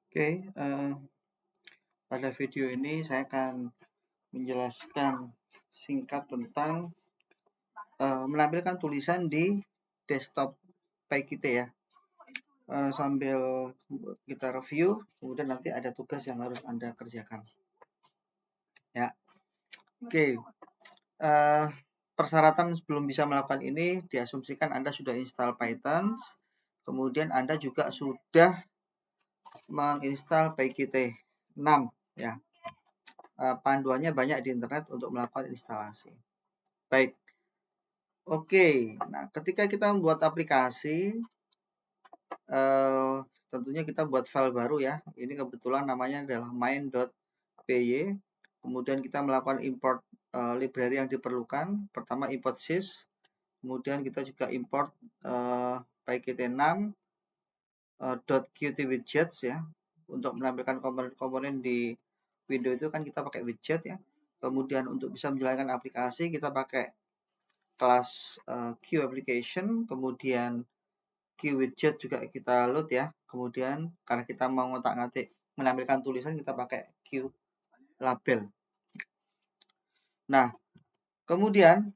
Oke, pada video ini saya akan menjelaskan singkat tentang menampilkan tulisan di desktop PyKit ya. Sambil kita review, kemudian nanti ada tugas yang harus Anda kerjakan. Ya, oke. Persyaratan sebelum bisa melakukan ini diasumsikan Anda sudah install Python, kemudian Anda juga sudah menginstal PyKit 6 ya. Panduannya banyak di internet untuk melakukan instalasi. Baik. Oke, nah ketika kita membuat aplikasi, tentunya kita buat file baru ya. Ini kebetulan namanya adalah main.py. Kemudian kita melakukan import library yang diperlukan. Pertama import sys, kemudian kita juga import pykt6.qtWidgets ya. Untuk menampilkan komponen-komponen di Windows itu kan kita pakai widget ya. Kemudian untuk bisa menjalankan aplikasi kita pakai kelas QApplication, kemudian QWidget juga kita load ya. Kemudian karena kita mau ngotak-ngatik menampilkan tulisan kita pakai QLabel. Nah, kemudian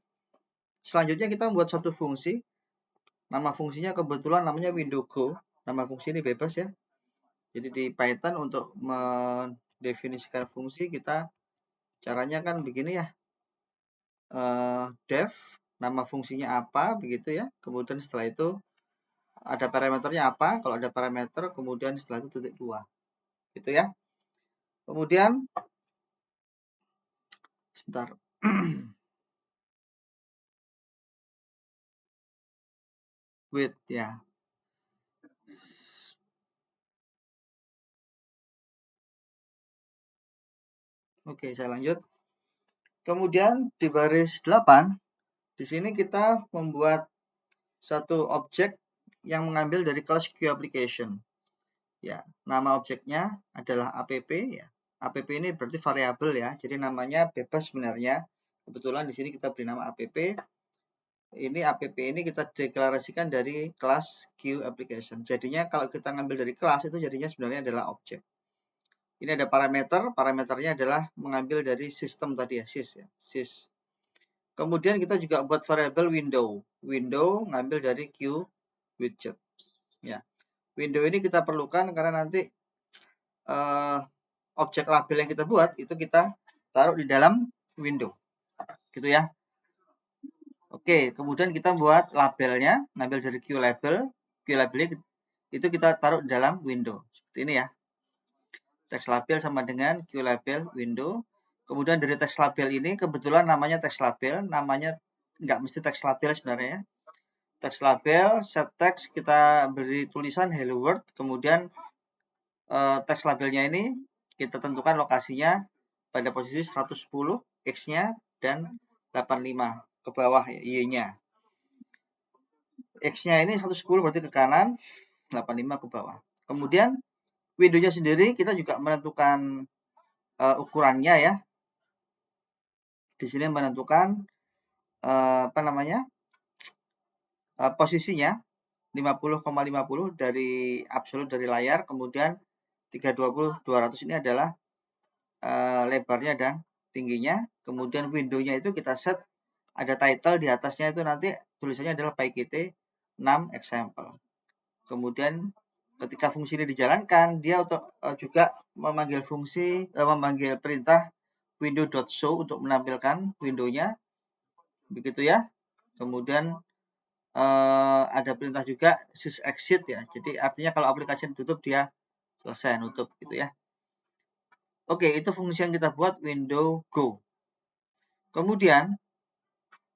selanjutnya kita membuat satu fungsi. Nama fungsinya kebetulan namanya WindowGo. Nama fungsi ini bebas ya. Jadi di Python untuk mendefinisikan fungsi kita caranya kan begini ya. Def, nama fungsinya apa begitu ya. Kemudian setelah itu ada parameternya apa, kalau ada parameter, kemudian setelah itu titik 2. Gitu ya. Kemudian, sebentar. Wait ya. Oke, saya lanjut. Kemudian di baris 8, di sini kita membuat satu objek yang mengambil dari kelas QApplication. Ya, nama objeknya adalah app ya. App ini berarti variabel ya. Jadi namanya bebas sebenarnya. Kebetulan di sini kita beri nama app. Ini app ini kita deklarasikan dari kelas QApplication. Jadinya kalau kita ngambil dari kelas itu jadinya sebenarnya adalah objek. Ini ada parameter, parameternya adalah mengambil dari sistem tadi ya, sys ya, sys. Kemudian kita juga buat variabel window. Window ngambil dari QWidget. Ya. Window ini kita perlukan karena nanti objek label yang kita buat itu kita taruh di dalam window. Gitu ya. Oke, kemudian kita buat labelnya, ngambil dari QLabel. QLabel itu kita taruh di dalam window. Seperti ini ya. Teks label sama dengan QLabel window. Kemudian dari teks label ini kebetulan namanya teks label, namanya nggak mesti teks label sebenarnya. Teks label, set text kita beri tulisan hello world, kemudian teks labelnya ini kita tentukan lokasinya pada posisi 110 X-nya dan 85 ke bawah ya, Y-nya. X-nya ini 110 berarti ke kanan, 85 ke bawah. Kemudian window-nya sendiri kita juga menentukan ukurannya ya. Di sini menentukan posisinya 50,50 dari absolut dari layar, kemudian 320 200 ini adalah lebarnya dan tingginya. Kemudian window-nya itu kita set ada title di atasnya itu nanti tulisannya adalah PyKit 6 example. Kemudian ketika fungsi ini dijalankan, dia juga memanggil memanggil perintah window.show untuk menampilkan window-nya. Begitu ya. Kemudian ada perintah juga sysexit ya. Jadi artinya kalau aplikasi ditutup dia selesai nutup gitu ya. Oke, itu fungsi yang kita buat window go. Kemudian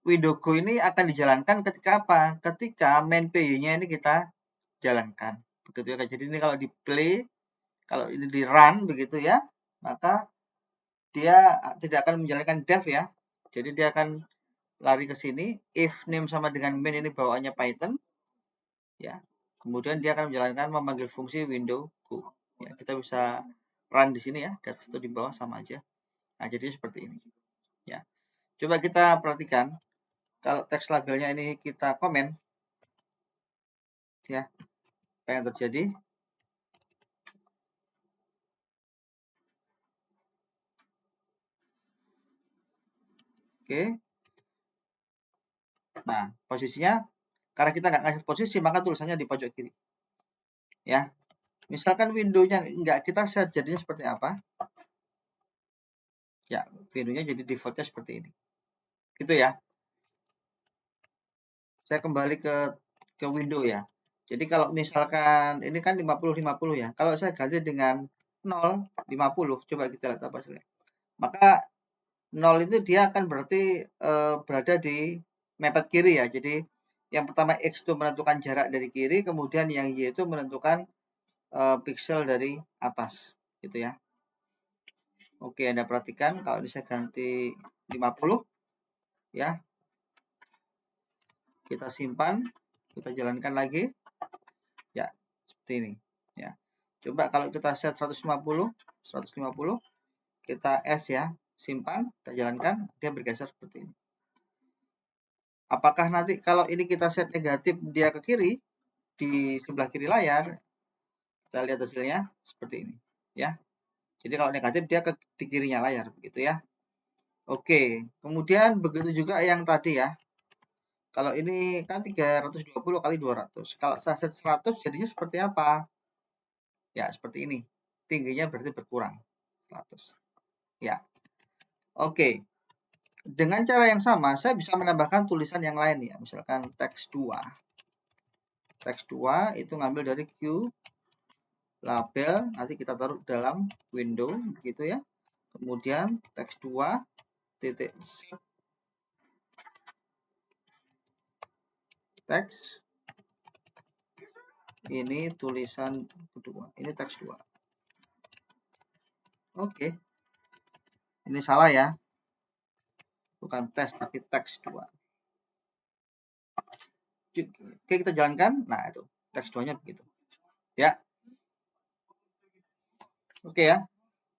window go ini akan dijalankan ketika apa? Ketika main PY-nya ini kita jalankan. Begitu ya. Jadi ini kalau di play, kalau ini di run begitu ya, maka dia tidak akan menjalankan dev ya. Jadi dia akan lari ke sini, if name sama dengan main ini bawaannya Python, ya. Kemudian dia akan menjalankan memanggil fungsi window go. Ya, kita bisa run di sini ya, di atas atau di bawah sama aja. Nah, jadi seperti ini. Ya. Coba kita perhatikan kalau teks labelnya ini kita komen ya. Apa yang terjadi? Oke. Nah, posisinya karena kita nggak ngasih posisi, maka tulisannya di pojok kiri. Ya. Misalkan windownya nggak kita set jadinya seperti apa? Ya, windownya jadi defaultnya seperti ini. Gitu ya. Saya kembali ke window ya. Jadi kalau misalkan ini kan 50-50 ya. Kalau saya ganti dengan 0-50, coba kita lihat apa hasilnya. Maka 0 itu dia akan berarti berada di mepet kiri ya. Jadi yang pertama X itu menentukan jarak dari kiri, kemudian yang Y itu menentukan pixel dari atas. Gitu ya. Oke, Anda perhatikan kalau ini saya ganti 50 ya. Kita simpan, kita jalankan lagi. Ya, seperti ini ya. Coba kalau kita set 150, kita S ya, simpan, kita jalankan, dia bergeser seperti ini. Apakah nanti kalau ini kita set negatif dia ke kiri, di sebelah kiri layar, kita lihat hasilnya seperti ini ya. Jadi kalau negatif dia di kirinya layar begitu ya. Oke, kemudian begitu juga yang tadi ya. Kalau ini kan 320 kali 200. Kalau saya set 100 jadinya seperti apa? Ya, seperti ini. Tingginya berarti berkurang 100. Ya. Oke. Dengan cara yang sama, saya bisa menambahkan tulisan yang lain ya. Misalkan teks 2. Teks 2 itu ngambil dari Q label, nanti kita taruh dalam window begitu ya. Kemudian teks 2 titik teks. Ini tulisan kedua. Ini teks 2. Oke. Ini salah ya. Bukan tes tapi teks 2. Oke, kita jalankan. Nah, itu teks 2-nya begitu. Ya. Oke ya.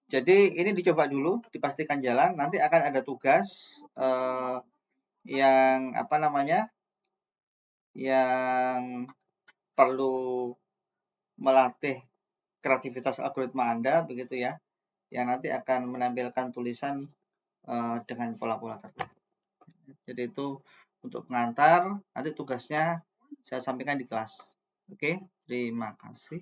Jadi ini dicoba dulu, dipastikan jalan. Nanti akan ada tugas yang apa namanya? Yang perlu melatih kreativitas algoritma Anda begitu ya. Yang nanti akan menampilkan tulisan dengan pola-pola tertentu. Jadi itu untuk pengantar, nanti tugasnya saya sampaikan di kelas. Oke, terima kasih.